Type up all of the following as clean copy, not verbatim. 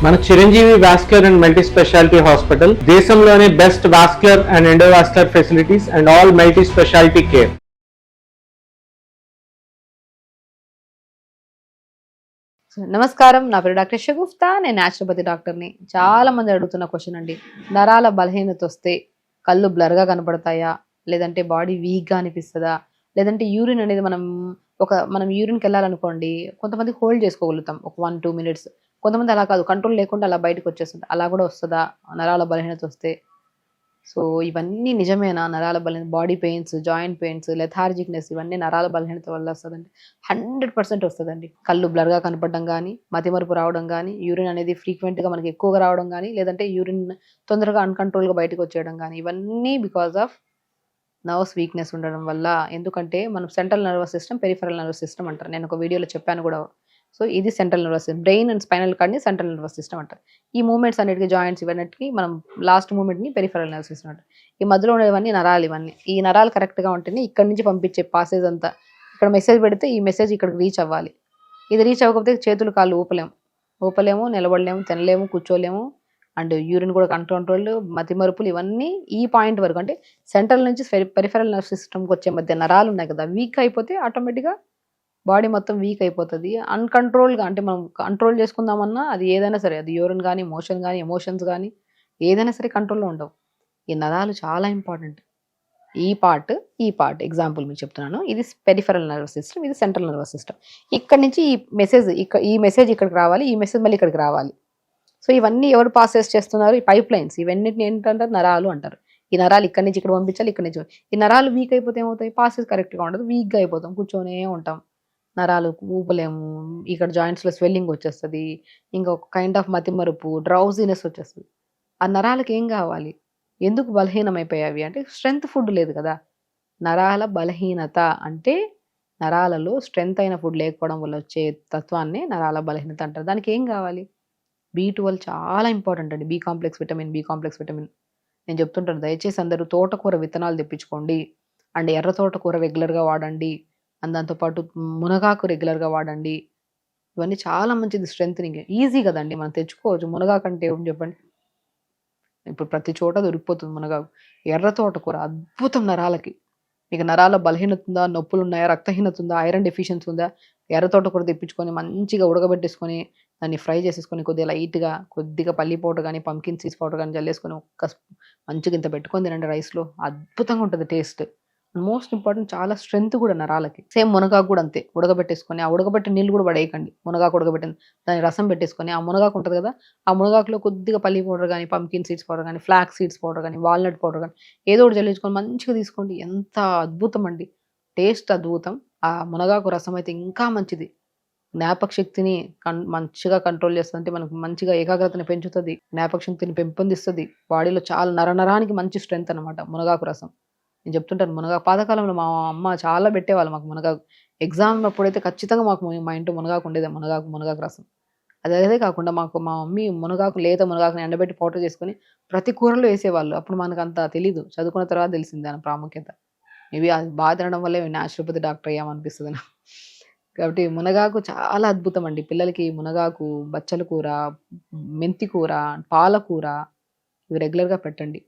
మన Chiranjeevi vascular and multi speciality hospital దేశంలోనే best vascular and endovascular facilities and all multi speciality care. నమస్కారం, నా పేరు డాక్టర్ షగుఫ్తా. నేను న్యాచురోపతి డాక్టర్ని. చాలా మంది అడుగుతున్న క్వశ్చన్ అండి, నరాల బలహీనత వస్తే కళ్ళు బ్లర్గా కనపడతాయా, లేదంటే బాడీ వీక్గా అనిపిస్తుందా, లేదంటే యూరిన్ అనేది మనం యూరిన్కి వెళ్ళాలనుకోండి, కొంతమంది హోల్డ్ చేసుకోగలుగుతాం ఒక 1-2 మినిట్స్, కొంతమంది అలా కాదు, కంట్రోల్ లేకుండా అలా బయటకు వచ్చేస్తుంది. అలా కూడా వస్తుందా నరాల బలహీనత వస్తే? సో ఇవన్నీ నిజమేనా? నరాల బలహీనత, body pains, joint pains, lethargicness, ఇవన్నీ నరాల బలహీనత వల్ల వస్తుందండి. 100% వస్తుందండి. కళ్ళు బ్లర్గా కనపడడం కానీ, మతిమరుపు రావడం కానీ, యూరిన్ అనేది ఫ్రీక్వెంట్గా మనకి ఎక్కువగా రావడం కానీ, లేదంటే యూరిన్ తొందరగా అన్కంట్రోల్గా బయటకు వచ్చేయడం కానీ, ఇవన్నీ బికాస్ ఆఫ్ నర్వ్స్ వీక్నెస్ ఉండడం వల్ల. ఎందుకంటే మనం central nervous system, peripheral nervous system అంటారు. నేను ఒక వీడియోలో చెప్పాను కూడా. సో ఇది central nervous system, brain and spinal కార్డ్ని సెంట్రల్ నర్వస్ సిస్టమ్ అంటారు. ఈ మూమెంట్స్ అన్నిటికీ, జాయింట్స్ ఇవన్నిటికీ మనం లాస్ట్ మూమెంట్ని పెరిఫెరల్ నర్వస్ సిస్టమ్ అంటారు. ఈ మధ్యలో ఉండేవన్నీ నరాలు. ఇవన్నీ ఈ నరాలు కరెక్ట్గా ఉంటేనే ఇక్కడి నుంచి పంపించే పాసేజ్ అంతా, ఇక్కడ మెసేజ్ పెడితే ఈ మెసేజ్ ఇక్కడికి రీచ్ అవ్వాలి. ఇది రీచ్ అవ్వకపోతే చేతులు కాళ్ళు ఊపలేము, నిలబడలేము, తినలేము, కూర్చోలేము. అండ్ యూరిన్ కూడా కంట్రోల్, మతిమరుపులు, ఇవన్నీ ఈ పాయింట్ వరకు. అంటే సెంట్రల్ నుంచి పెరిఫెరల్ నర్వస్ సిస్టమ్కి వచ్చే మధ్య నరాలు ఉన్నాయి కదా, వీక్ అయిపోతే ఆటోమేటిక్గా బాడీ మొత్తం వీక్ అయిపోతుంది. అన్కంట్రోల్గా, అంటే మనం కంట్రోల్ చేసుకుందామన్నా అది ఏదైనా సరే, అది యూరిన్ కానీ, మోషన్ కానీ, ఎమోషన్స్ కానీ, ఏదైనా సరే కంట్రోల్లో ఉండవు. ఈ నరాలు చాలా ఇంపార్టెంట్. ఈ పార్ట్ ఎగ్జాంపుల్ మీకు చెప్తున్నాను. ఇది పెరిఫెరల్ నర్వస్ సిస్టమ్, ఇది సెంట్రల్ నర్వస్ సిస్టమ్. ఇక్కడ నుంచి ఈ మెసేజ్ ఇక్కడికి రావాలి, ఈ మెసేజ్ మళ్ళీ ఇక్కడికి రావాలి. సో ఇవన్నీ ఎవరు పాసెస్ చేస్తున్నారు? ఈ పైప్ లైన్స్. ఇవన్నిటిని ఏంటంటారు? నరాలు అంటారు. ఈ నరాలు ఇక్కడి నుంచి ఇక్కడ పంపించాలి, ఇక్కడి నుంచి. ఈ నరాలు వీక్ అయిపోతే ఏమవుతాయి? పాసెస్ కరెక్ట్గా ఉండదు, వీక్గా అయిపోతాం, కూర్చొనే ఉంటాం, నరాలు ఊపలేము, ఇక్కడ జాయింట్స్లో స్వెల్లింగ్ వచ్చేస్తుంది, ఇంకొక కైండ్ ఆఫ్ మతిమరుపు, డ్రౌజీనెస్ వచ్చేస్తుంది. ఆ నరాలకు ఏం కావాలి? ఎందుకు బలహీనమైపోయావి అంటే స్ట్రెంగ్త్ ఫుడ్ లేదు కదా. నరాల బలహీనత అంటే నరాలలో స్ట్రెంగ్త్ అయిన ఫుడ్ లేకపోవడం వల్ల వచ్చే తత్వాన్ని నరాల బలహీనత అంటారు. దానికి ఏం కావాలి? B12 చాలా ఇంపార్టెంట్ అండి. B complex vitamin. నేను చెప్తుంటాను, దయచేసి అందరూ తోటకూర విత్తనాలు తెప్పించుకోండి, అండ్ ఎర్ర తోటకూర రెగ్యులర్గా వాడండి, అండ్ దాంతోపాటు మునగాకు రెగ్యులర్గా వాడండి. ఇవన్నీ చాలా మంచిది, స్ట్రెంగ్త్నింగ్. ఈజీ కదండి, మనం తెచ్చుకోవచ్చు. మునగాకు అంటే ఏం చెప్పండి, ఇప్పుడు ప్రతి చోట దొరికిపోతుంది మునగాకు. ఎర్ర తోటకూర అద్భుతం నరాలకి. మీకు నరాల బలహీనత ఉందా, నొప్పులు ఉన్నాయా, రక్తహీనత ఉందా, ఐరన్ డెఫిషియన్సీ ఉందా, ఎర్ర తోటకూర తెప్పించుకొని మంచిగా ఉడకబెట్టేసుకొని దాన్ని ఫ్రై చేసేసుకొని కొద్దిగా లైట్గా, కొద్దిగా పల్లి పౌడర్ కానీ, పంకిన్ సీడ్స్ పౌడర్ కానీ జల్లేసుకొని మంచిగా ఇంత పెట్టుకొని తినండి రైస్లో. అద్భుతంగా ఉంటుంది టేస్ట్. మోస్ట్ ఇంపార్టెంట్, చాలా స్ట్రెంగ్త్ కూడా నరాలకి. సేమ్ మునగాకు కూడా అంతే, ఉడకబెట్టేసుకొని, ఆ ఉడకబెట్టిన నీళ్ళు కూడా పడేయకండి. మునగాకు ఉడకబెట్టిన దాని రసం పెట్టేసుకొని, ఆ మునగాకు ఉంటుంది కదా, ఆ మునగాకులో కొద్దిగా పల్లి పౌడర్ కానీ, పంకిన్ సీడ్స్ పౌడర్ కానీ, ఫ్లాక్ సీడ్స్ పౌడర్ కానీ, వాల్నట్ పౌడర్ కానీ, ఏదో ఒకటి జల్లించుకొని మంచిగా తీసుకోండి. ఎంత అద్భుతం అండి, టేస్ట్ అద్భుతం. ఆ మునగాకు రసం అయితే ఇంకా మంచిది. జ్ఞాపక శక్తిని మంచిగా కంట్రోల్ చేస్తుంది, అంటే మనకు మంచిగా ఏకాగ్రతని పెంచుతుంది, జ్ఞాపక శక్తిని పెంపొందిస్తుంది. బాడీలో చాలా నరానికి మంచి స్ట్రెంగ్త్ అనమాట మునగాకు రసం. నేను చెప్తుంటాను, మునగాకు పాతకాలంలో మా అమ్మ చాలా పెట్టేవాళ్ళు మాకు మునగాకు. ఎగ్జామ్ అప్పుడైతే ఖచ్చితంగా మాకు మా ఇంట్లో మునగాకు ఉండేది, మునగాకు రసం. అదే కాకుండా మా మమ్మీ లేత మునగాకుని ఎండబెట్టి పౌడర్ చేసుకొని ప్రతి కూరలో వేసేవాళ్ళు. అప్పుడు మనకు అంత తెలీదు, చదువుకున్న తర్వాత తెలిసింది దాని ప్రాముఖ్యత. మేబీ అది బాగా తినడం వల్లే న్యాచురోపతి డాక్టర్ అయ్యామనిపిస్తుంది నాకు. కాబట్టి మునగాకు చాలా అద్భుతం అండి. పిల్లలకి మునగాకు, బచ్చల కూర, మెంతి కూర, పాలకూర, ఇవి రెగ్యులర్గా పెట్టండి.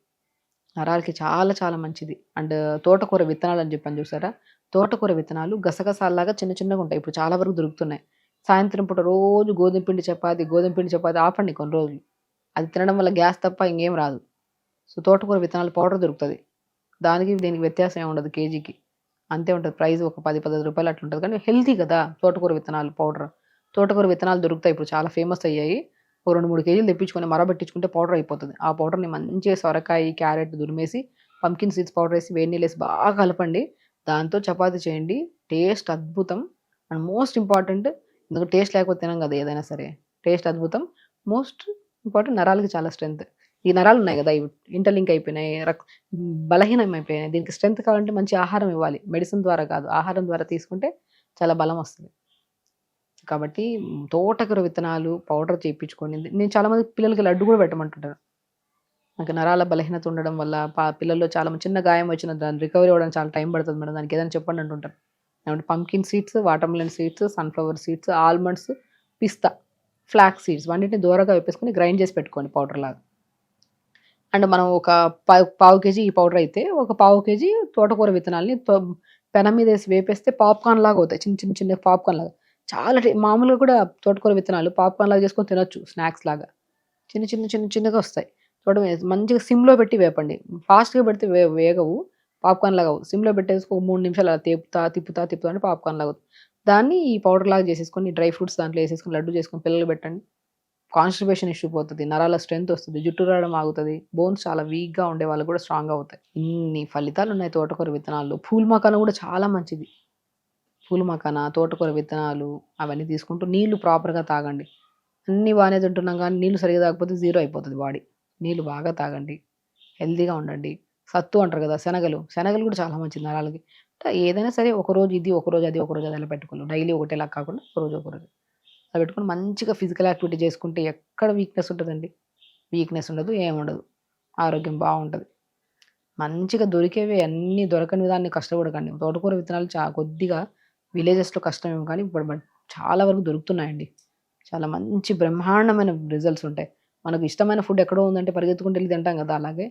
నరాలకి చాలా చాలా మంచిది. అండ్ తోటకూర విత్తనాలు అని చెప్పాను చూసారా, తోటకూర విత్తనాలు గసగసాలాగా చిన్న చిన్నగా ఉంటాయి, ఇప్పుడు చాలా వరకు దొరుకుతున్నాయి. సాయంత్రం పూట రోజు గోధుమ పిండి చపాతి ఆపండి కొన్ని రోజులు. అది తినడం వల్ల గ్యాస్ తప్ప ఇంకేం రాదు. సో తోటకూర విత్తనాలు పౌడర్ దొరుకుతుంది, దీనికి వ్యత్యాసం ఏమి ఉండదు, కేజీకి అంతే ఉంటుంది ప్రైస్, ఒక 10-15 రూపాయలు అట్లా ఉంటుంది. కానీ హెల్తీ కదా తోటకూర విత్తనాలు పౌడర్. తోటకూర విత్తనాలు దొరుకుతాయి, ఇప్పుడు చాలా ఫేమస్ అయ్యాయి. ఓ 2-3 కేజీలు తెప్పించుకొని మరబెట్టించుకుంటే పౌడర్ అయిపోతుంది. ఆ పౌడర్ని మంచిగా సొరకాయ, క్యారెట్ దురిమేసి, పంకిన్ సీడ్స్ పౌడర్ వేసి, వేడి నీళ్ళు వేసి బాగా కలపండి. దాంతో చపాతీ చేయండి, టేస్ట్ అద్భుతం. అండ్ మోస్ట్ ఇంపార్టెంట్, ఎందుకంటే టేస్ట్ లేకపోతే తినం కదా ఏదైనా సరే, టేస్ట్ అద్భుతం. మోస్ట్ ఇంపార్టెంట్, నరాలకి చాలా స్ట్రెంగ్త్. ఈ నరాలు ఉన్నాయి కదా, ఇవి ఇంటర్లింక్ అయిపోయినాయి, బలహీనం అయిపోయినాయి. దీనికి స్ట్రెంగ్త్ కావాలంటే మంచి ఆహారం ఇవ్వాలి, మెడిసిన్ ద్వారా కాదు, ఆహారం ద్వారా తీసుకుంటే చాలా బలం వస్తుంది. కాబట్టి తోటకూర విత్తనాలు పౌడర్ చేయించుకోండి. నేను చాలామంది పిల్లలకి లడ్డు కూడా పెట్టమంటుంటాను. నాకు నరాల బలహీనత ఉండడం వల్ల పిల్లల్లో చాలా చిన్న గాయం వచ్చిన దాన్ని రికవరీ అవ్వడానికి చాలా టైం పడుతుంది మేడం, దానికి ఏదైనా చెప్పండి అంటుంటారు. ఏమంటే pumpkin seeds, watermelon seeds, sunflower seeds, almonds, పిస్తా ఫ్లాక్స్ సీడ్స్ రెండింటిని దూరగా వేపేసుకొని గ్రైండ్ చేసి పెట్టుకోండి పౌడర్ లాగా. అండ్ మనం ఒక పావు కేజీ ఈ పౌడర్ అయితే ఒక పావు కేజీ తోటకూర విత్తనాలని పెనం మీద వేసి వేపేస్తే పాప్కార్న్ లాగా అవుతాయి, చిన్న చిన్న చిన్న పాప్కార్న్ లాగా. చాలా మామూలుగా కూడా తోటకూర విత్తనాలు పాప్కార్న్ లాగా చేసుకొని తినొచ్చు, స్నాక్స్ లాగా చిన్న చిన్న చిన్న చిన్నగా వస్తాయి. చూడమే మంచిగా సిమ్లో పెట్టి వేపండి. ఫాస్ట్గా పెడితే వేగవు, పాప్కార్న్ లాగా అవ్వవు. సిమ్లో పెట్టేసి ఒక 3 నిమిషాలు అలా తిప్పుతా అంటే పాప్కార్న్ లాగా అవుతుంది. దాన్ని ఈ పౌడర్ లాగా చేసేసుకొని డ్రై ఫ్రూట్స్ దాంట్లో వేసేసుకొని లడ్డు చేసుకొని పిల్లలు పెట్టండి. కాన్స్టిపేషన్ ఇష్యూ పోతుంది, నరాల స్ట్రెంత్ వస్తుంది, జుట్టు రావడం ఆగుతుంది, బోన్స్ చాలా వీక్గా ఉండే వాళ్ళు కూడా స్ట్రాంగ్గా అవుతాయి. ఇన్ని ఫలితాలు ఉన్నాయి తోటకూర విత్తనాలు. పూల్ మకానా కూడా చాలా మంచిది. పూల్ మకానా, తోటకూర విత్తనాలు అవన్నీ తీసుకుంటూ నీళ్లు ప్రాపర్గా తాగండి. అన్నీ బాగానే తింటున్నాం కానీ నీళ్లు సరిగ్గా తాగకపోతే జీరో అయిపోతుంది బాడీ. నీళ్లు బాగా తాగండి, హెల్తీగా ఉండండి. సత్తు అంటారు కదా, శనగలు కూడా చాలా మంచిది నరాలకి. ఏదైనా సరే ఒకరోజు ఇది, ఒకరోజు అది, ఒకరోజు అది అలా పెట్టుకోవాలి. డైలీ ఒకటేలా కాకుండా ఒకరోజు అలా పెట్టుకొని మంచిగా ఫిజికల్ యాక్టివిటీ చేసుకుంటే ఎక్కడ వీక్నెస్ ఉంటుందండి? వీక్నెస్ ఉండదు, ఏముండదు, ఆరోగ్యం బాగుంటుంది. మంచిగా దొరికేవి అన్నీ, దొరకని దాన్ని కష్టపడకండి. తోటకూర విత్తనాలు కొద్దిగా విలేజెస్లో కష్టమేమో కానీ ఇప్పుడు చాలా వరకు దొరుకుతున్నాయండి. చాలా మంచి బ్రహ్మాండమైన రిజల్ట్స్ ఉంటాయి. మనకు ఇష్టమైన ఫుడ్ ఎక్కడో ఉందంటే పరిగెత్తుకుంటూ వెళ్ళి తింటాం కదా, అలాగే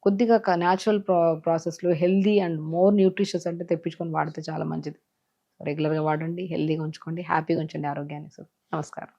కొద్దిగా న్యాచురల్ ప్రాసెస్లో హెల్దీ అండ్ మోర్ న్యూట్రిషియస్ అంటే తెప్పించుకొని వాడితే చాలా మంచిది. రెగ్యులర్గా వాడండి, హెల్దీగా ఉంచుకోండి, హ్యాపీగా ఉంచండి ఆరోగ్యాన్ని. సార్ నమస్కారం.